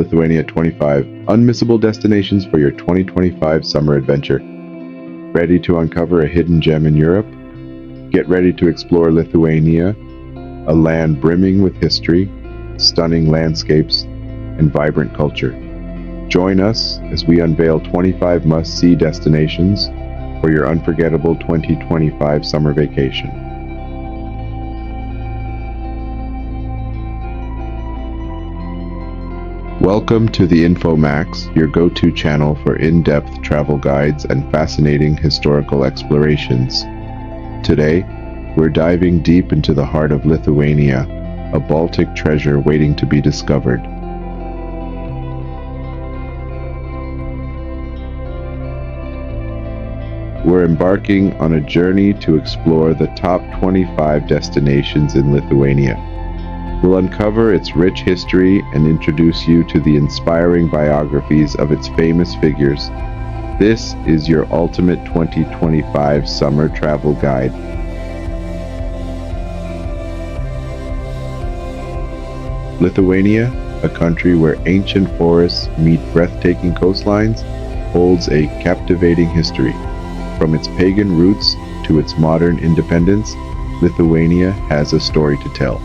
Lithuania 25 unmissable destinations for your 2025 summer adventure. Ready to uncover a hidden gem in Europe? Get ready to explore Lithuania, a land brimming with history, stunning landscapes, and vibrant culture. Join us as we unveil 25 must-see destinations for your unforgettable 2025 summer vacation. Welcome to the InfoMax, your go-to channel for in-depth travel guides and fascinating historical explorations. Today, we're diving deep into the heart of Lithuania, a Baltic treasure waiting to be discovered. We're embarking on a journey to explore the top 25 destinations in Lithuania. We'll uncover its rich history and introduce you to the inspiring biographies of its famous figures. This is your ultimate 2025 summer travel guide. Lithuania, a country where ancient forests meet breathtaking coastlines, holds a captivating history. From its pagan roots to its modern independence, Lithuania has a story to tell.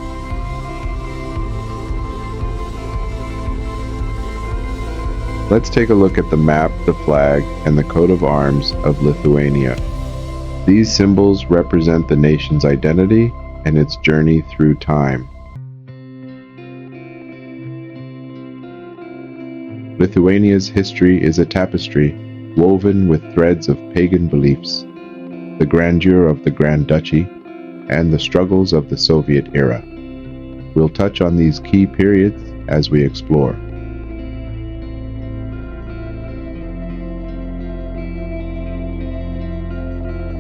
Let's take a look at the map, the flag, and the coat of arms of Lithuania. These symbols represent the nation's identity and its journey through time. Lithuania's history is a tapestry woven with threads of pagan beliefs, the grandeur of the Grand Duchy, and the struggles of the Soviet era. We'll touch on these key periods as we explore.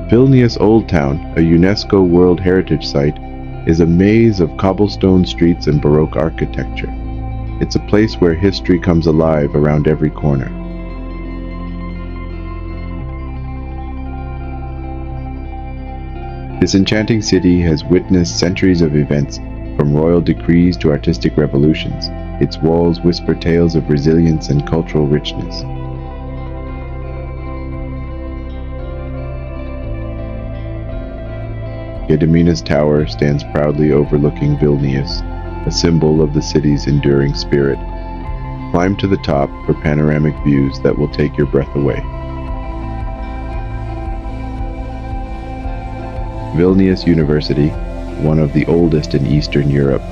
Vilnius Old Town, a UNESCO World Heritage Site, is a maze of cobblestone streets and Baroque architecture. It's a place where history comes alive around every corner. This enchanting city has witnessed centuries of events, from royal decrees to artistic revolutions. Its walls whisper tales of resilience and cultural richness. Gediminas Tower stands proudly overlooking Vilnius, a symbol of the city's enduring spirit. Climb to the top for panoramic views that will take your breath away. Vilnius University, one of the oldest in Eastern Europe,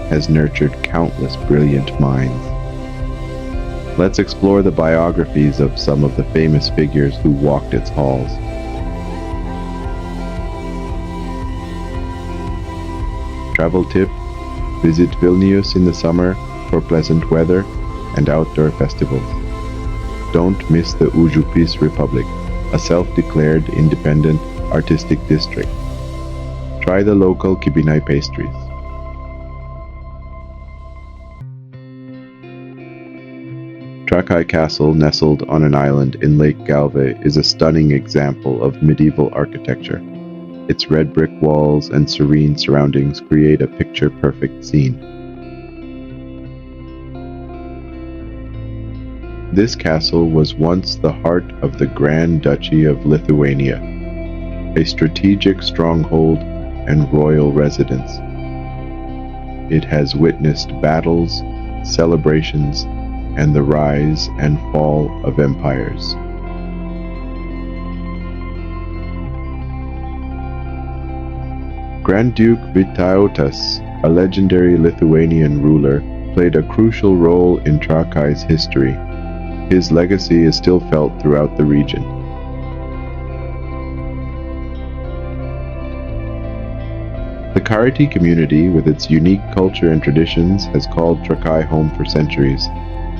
has nurtured countless brilliant minds. Let's explore the biographies of some of the famous figures who walked its halls. Travel tip: visit Vilnius in the summer for pleasant weather and outdoor festivals. Don't miss the Užupis Republic, a self-declared independent artistic district. Try the local kibinai pastries. Trakai Castle, nestled on an island in Lake Galve, is a stunning example of medieval architecture. Its red brick walls and serene surroundings create a picture-perfect scene. This castle was once the heart of the Grand Duchy of Lithuania, a strategic stronghold and royal residence. It has witnessed battles, celebrations, and the rise and fall of empires. Grand Duke Vytautas, a legendary Lithuanian ruler, played a crucial role in Trakai's history. His legacy is still felt throughout the region. The Karati community, with its unique culture and traditions, has called Trakai home for centuries.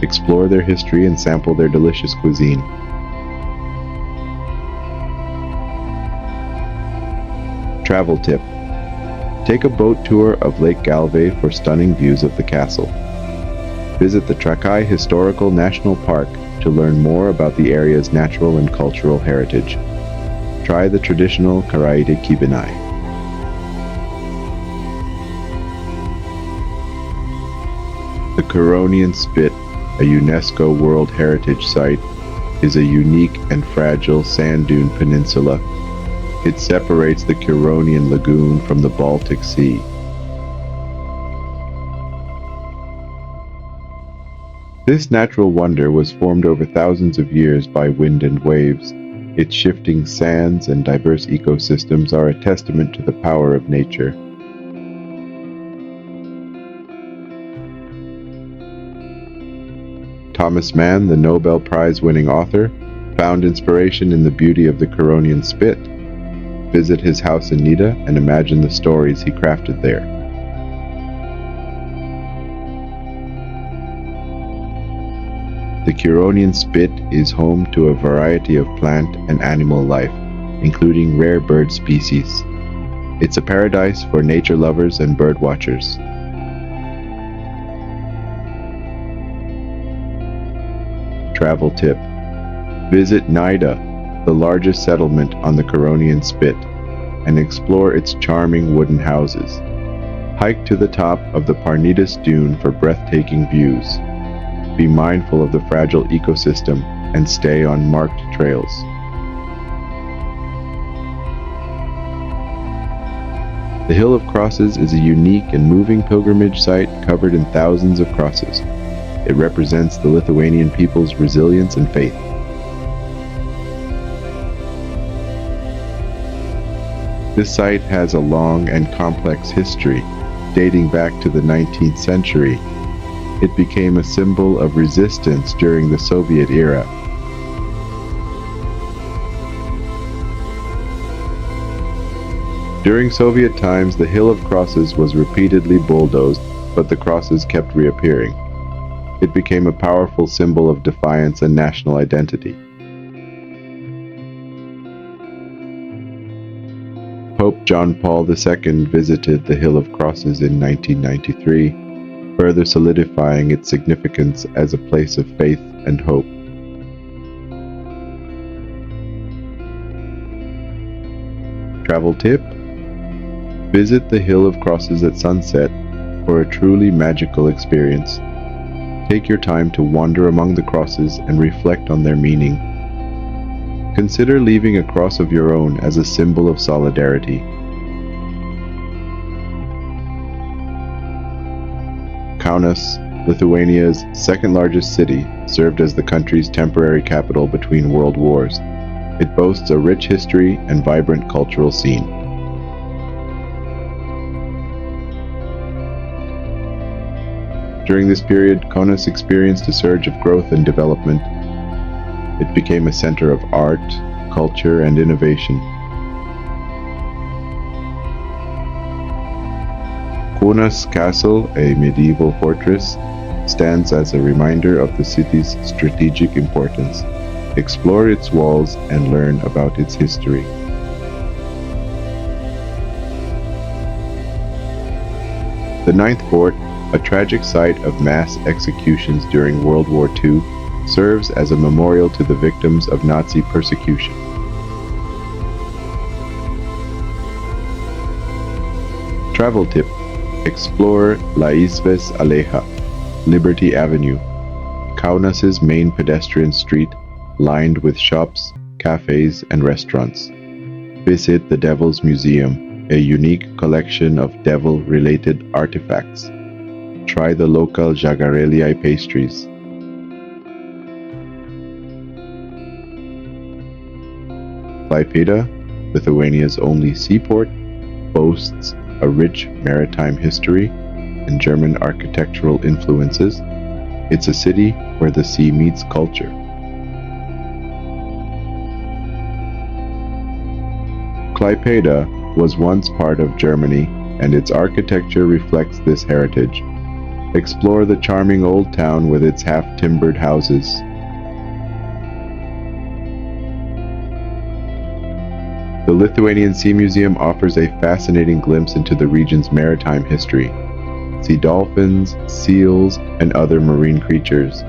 Explore their history and sample their delicious cuisine. Travel tip: take a boat tour of Lake Galve for stunning views of the castle. Visit the Trakai Historical National Park to learn more about the area's natural and cultural heritage. Try the traditional Karaite kibinai. The Curonian spit, a UNESCO World Heritage Site, is a unique and fragile sand dune peninsula. It separates the Curonian Lagoon from the Baltic Sea. This natural wonder was formed over thousands of years by wind and waves. Its shifting sands and diverse ecosystems are a testament to the power of nature. Thomas Mann, the Nobel Prize-winning author, found inspiration in the beauty of the Curonian Spit. Visit his house in Nida and imagine the stories he crafted there. The Curonian Spit is home to a variety of plant and animal life, including rare bird species. It's a paradise for nature lovers and bird watchers. Travel tip: visit Nida, the largest settlement on the Curonian Spit, and explore its charming wooden houses. Hike to the top of the Parnidis Dune for breathtaking views. Be mindful of the fragile ecosystem and stay on marked trails. The Hill of Crosses is a unique and moving pilgrimage site covered in thousands of crosses. It represents the Lithuanian people's resilience and faith. This site has a long and complex history, dating back to the 19th century. It became a symbol of resistance during the Soviet era. During Soviet times, the Hill of Crosses was repeatedly bulldozed, but the crosses kept reappearing. It became a powerful symbol of defiance and national identity. Pope John Paul II visited the Hill of Crosses in 1993, further solidifying its significance as a place of faith and hope. Travel tip: visit the Hill of Crosses at sunset for a truly magical experience. Take your time to wander among the crosses and reflect on their meaning. Consider leaving a cross of your own as a symbol of solidarity. Kaunas, Lithuania's second-largest city, served as the country's temporary capital between world wars. It boasts a rich history and vibrant cultural scene. During this period, Kaunas experienced a surge of growth and development. It became a center of art, culture, and innovation. Kaunas Castle, a medieval fortress, stands as a reminder of the city's strategic importance. Explore its walls and learn about its history. The Ninth Fort, a tragic site of mass executions during World War II, serves as a memorial to the victims of Nazi persecution. Travel tip: explore Laisvės alėja, Liberty Avenue, Kaunas's main pedestrian street, lined with shops, cafes, and restaurants. Visit the Devil's Museum, a unique collection of devil-related artifacts. Try the local Jagareliai pastries. Klaipėda, Lithuania's only seaport, boasts a rich maritime history and German architectural influences. It's a city where the sea meets culture. Klaipėda was once part of Germany, and its architecture reflects this heritage. Explore the charming old town with its half-timbered houses. The Lithuanian Sea Museum offers a fascinating glimpse into the region's maritime history. See dolphins, seals, and other marine creatures.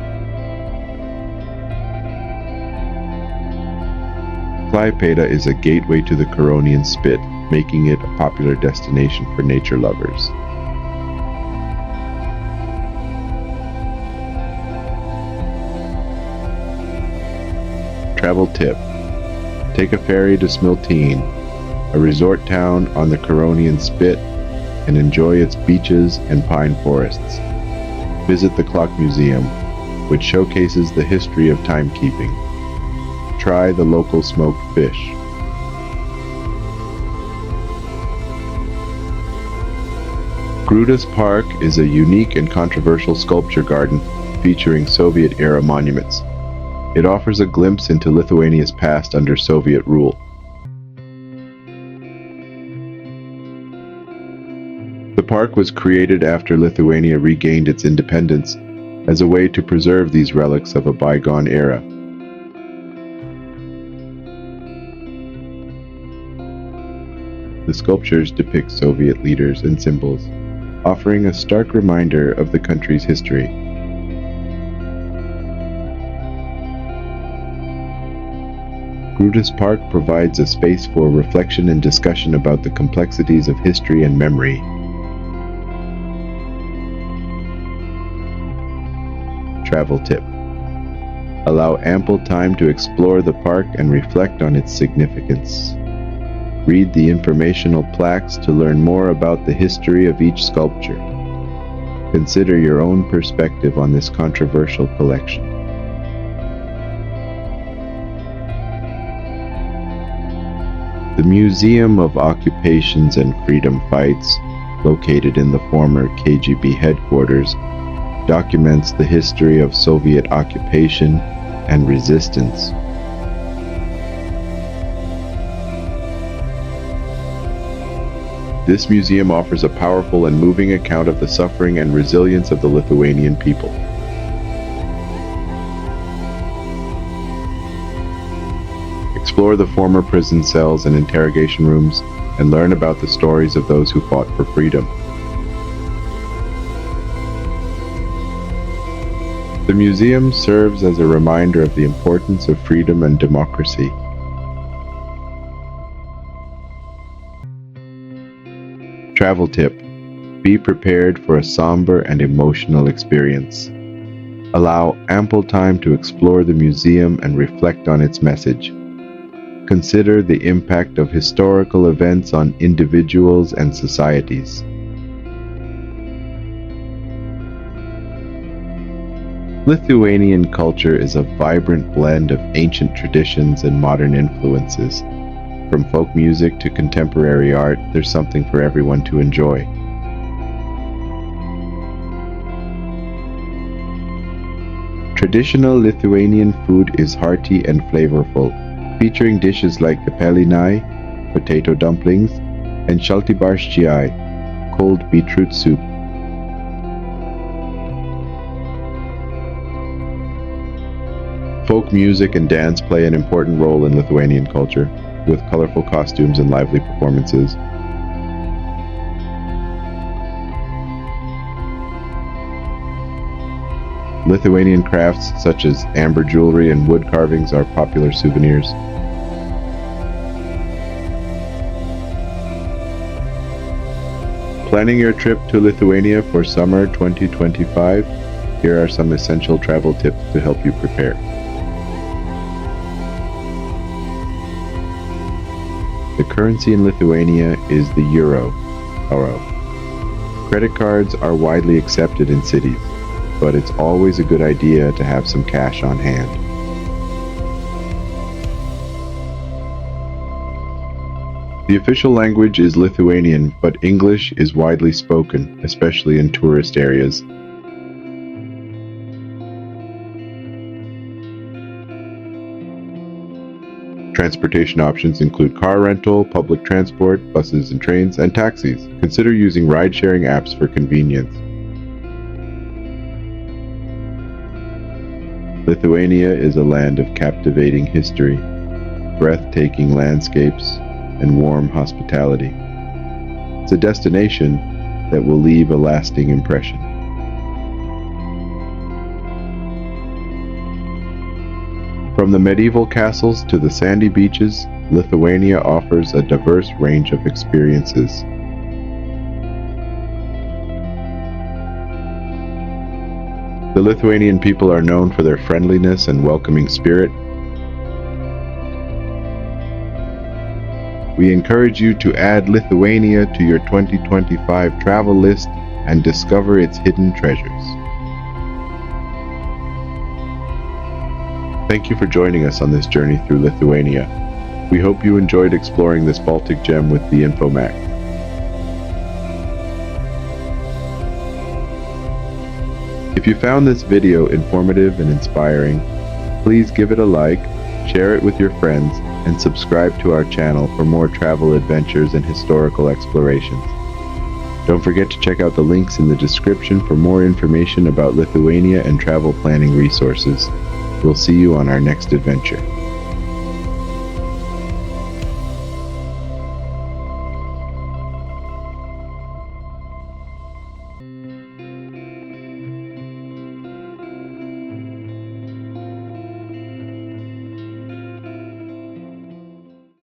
Klaipėda is a gateway to the Curonian Spit, making it a popular destination for nature lovers. Travel tip: take a ferry to Smiltene, a resort town on the Curonian Spit, and enjoy its beaches and pine forests. Visit the Clock Museum, which showcases the history of timekeeping. Try the local smoked fish. Grutas Park is a unique and controversial sculpture garden featuring Soviet-era monuments. It offers a glimpse into Lithuania's past under Soviet rule. The park was created after Lithuania regained its independence as a way to preserve these relics of a bygone era. The sculptures depict Soviet leaders and symbols, offering a stark reminder of the country's history. Grutas Park provides a space for reflection and discussion about the complexities of history and memory. Travel tip: allow ample time to explore the park and reflect on its significance. Read the informational plaques to learn more about the history of each sculpture. Consider your own perspective on this controversial collection. The Museum of Occupations and Freedom Fights, located in the former KGB headquarters, documents the history of Soviet occupation and resistance. This museum offers a powerful and moving account of the suffering and resilience of the Lithuanian people. Explore the former prison cells and interrogation rooms and learn about the stories of those who fought for freedom. The museum serves as a reminder of the importance of freedom and democracy. Travel tip: be prepared for a somber and emotional experience. Allow ample time to explore the museum and reflect on its message. Consider the impact of historical events on individuals and societies. Lithuanian culture is a vibrant blend of ancient traditions and modern influences. From folk music to contemporary art, there's something for everyone to enjoy. Traditional Lithuanian food is hearty and flavorful, featuring dishes like kapelinai, potato dumplings, and shaltibarščiai, cold beetroot soup. Folk music and dance play an important role in Lithuanian culture, with colorful costumes and lively performances. Lithuanian crafts such as amber jewelry and wood carvings are popular souvenirs. Planning your trip to Lithuania for summer 2025? Here are some essential travel tips to help you prepare. The currency in Lithuania is the euro. Credit cards are widely accepted in cities, but it's always a good idea to have some cash on hand. The official language is Lithuanian, but English is widely spoken, especially in tourist areas. Transportation options include car rental, public transport, buses and trains, and taxis. Consider using ride-sharing apps for convenience. Lithuania is a land of captivating history, breathtaking landscapes, and warm hospitality. It's a destination that will leave a lasting impression. From the medieval castles to the sandy beaches, Lithuania offers a diverse range of experiences. The Lithuanian people are known for their friendliness and welcoming spirit. We encourage you to add Lithuania to your 2025 travel list and discover its hidden treasures. Thank you for joining us on this journey through Lithuania. We hope you enjoyed exploring this Baltic gem with the InfoMac. If you found this video informative and inspiring, please give it a like, share it with your friends, and subscribe to our channel for more travel adventures and historical explorations. Don't forget to check out the links in the description for more information about Lithuania and travel planning resources. We'll see you on our next adventure.